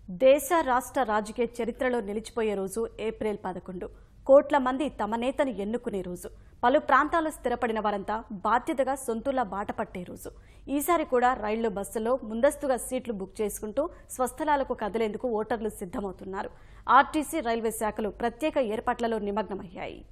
దేశ రాష్ట్ర రాజకీయ చరిత్రలో నిలిచిపోయే రోజు ఏప్రిల్ 11. కోట్ల మంది తమ నేతను ఎన్నుకునే రోజు. పలు ప్రాంతాల్లో స్థిరపడిన వారంతా బాధ్యతగా సొంతూళ్ల బాట పట్టే రోజు. ఈసారి కూడా రైళ్లు బస్సుల్లో ముందస్తుగా సీట్లు బుక్ చేసుకుంటూ స్వస్థలాలకు కదిలేందుకు ఓటర్లు సిద్ధమవుతున్నారు. ఆర్టీసీ, రైల్వే శాఖలు ప్రత్యేక ఏర్పాట్లలో నిమగ్నమయ్యాయి.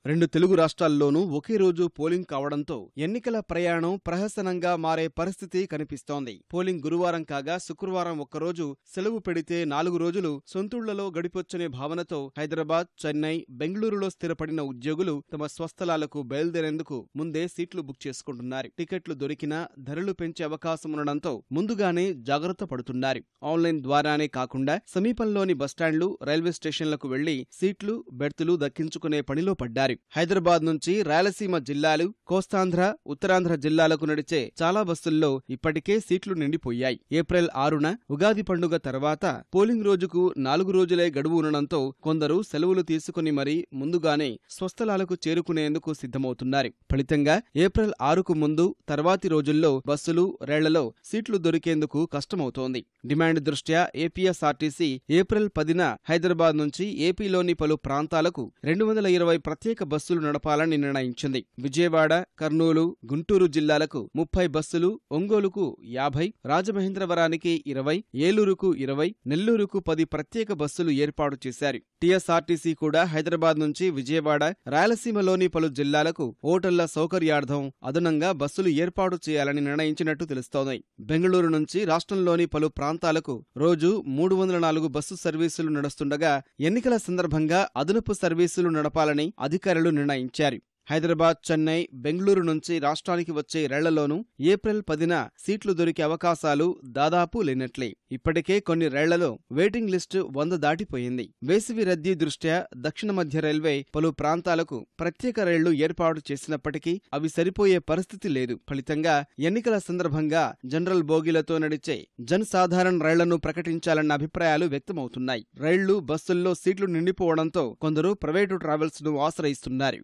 రెండు తెలుగు రాష్ట్రాల్లోనూ ఒకే రోజు పోలింగ్ కావడంతో ఎన్నికల ప్రయాణం ప్రహసనంగా మారే పరిస్థితి కనిపిస్తోంది. పోలింగ్ గురువారం కాగా శుక్రవారం ఒక్కరోజు సెలవు పెడితే 4 రోజులు సొంతూళ్లలో గడిపొచ్చనే భావనతో హైదరాబాద్, చెన్నై, బెంగళూరులో స్థిరపడిన ఉద్యోగులు తమ స్వస్థలాలకు బయలుదేరేందుకు ముందే సీట్లు బుక్ చేసుకుంటున్నారు. టికెట్లు దొరికినా ధరలు పెంచే అవకాశం ఉండడంతో ముందుగానే జాగ్రత్త పడుతున్నారు. ఆన్లైన్ ద్వారానే కాకుండా సమీపంలోని బస్టాండ్లు, రైల్వే స్టేషన్లకు వెళ్లి సీట్లు, బెర్తులు దక్కించుకునే పనిలో పడ్డారు. హైదరాబాద్ నుంచి రాయలసీమ జిల్లాలు, కోస్తాంధ్ర, ఉత్తరాంధ్ర జిల్లాలకు నడిచే చాలా బస్సుల్లో ఇప్పటికే సీట్లు నిండిపోయాయి. ఏప్రిల్ 6న ఉగాది పండుగ తర్వాత పోలింగ్ రోజుకు 4 రోజులే గడువు ఉండడంతో కొందరు సెలవులు తీసుకుని మరీ ముందుగానే స్వస్థలాలకు చేరుకునేందుకు సిద్ధమవుతున్నారు. ఫలితంగా ఏప్రిల్ 6కు ముందు తర్వాతి రోజుల్లో బస్సులు, రైళ్లలో సీట్లు దొరికేందుకు కష్టమవుతోంది. డిమాండ్ దృష్ట్యా ఏపీఎస్ఆర్టీసీ ఏప్రిల్ 10న హైదరాబాద్ నుంచి ఏపీలోని పలు ప్రాంతాలకు 220 ప్రత్యేక బస్సులు నడపాలని నిర్ణయించింది. విజయవాడ, కర్నూలు, గుంటూరు జిల్లాలకు 30 బస్సులు, ఒంగోలుకు 50, రాజమహేంద్రవరానికి 20, ఏలూరుకు 20, నెల్లూరుకు 10 ప్రత్యేక బస్సులు ఏర్పాటు చేశారు. టీఎస్ఆర్టీసీ కూడా హైదరాబాద్ నుంచి విజయవాడ, రాయలసీమలోని పలు జిల్లాలకు ఓటర్ల సౌకర్యార్థం అదనంగా బస్సులు ఏర్పాటు చేయాలని నిర్ణయించినట్టు తెలుస్తోంది. బెంగళూరు నుంచి రాష్ట్రంలోని పలు ప్రాంతాలకు రోజు 304 బస్సు సర్వీసులు నడుస్తుండగా ఎన్నికల సందర్భంగా అదనపు సర్వీసులు నడపాలని అధికారులు నిర్ణయించారు. హైదరాబాద్, చెన్నై, బెంగళూరు నుంచి రాష్ట్రానికి వచ్చే రైళ్లలోనూ ఏప్రిల్ 10న సీట్లు దొరికే అవకాశాలు దాదాపు లేనట్లే. ఇప్పటికే కొన్ని రైళ్లలో వెయిటింగ్ లిస్టు 100 దాటిపోయింది. వేసవి రద్దీ దృష్ట్యా దక్షిణ మధ్య రైల్వే పలు ప్రాంతాలకు ప్రత్యేక రైళ్లు ఏర్పాటు చేసినప్పటికీ అవి సరిపోయే పరిస్థితి లేదు. ఫలితంగా ఎన్నికల సందర్భంగా జనరల్ బోగీలతో నడిచే జన్ సాధారణ రైళ్లను ప్రకటించాలన్న అభిప్రాయాలు వ్యక్తమవుతున్నాయి. రైళ్లు, బస్సుల్లో సీట్లు నిండిపోవడంతో కొందరు ప్రైవేటు ట్రావెల్స్ ను ఆశ్రయిస్తున్నారు.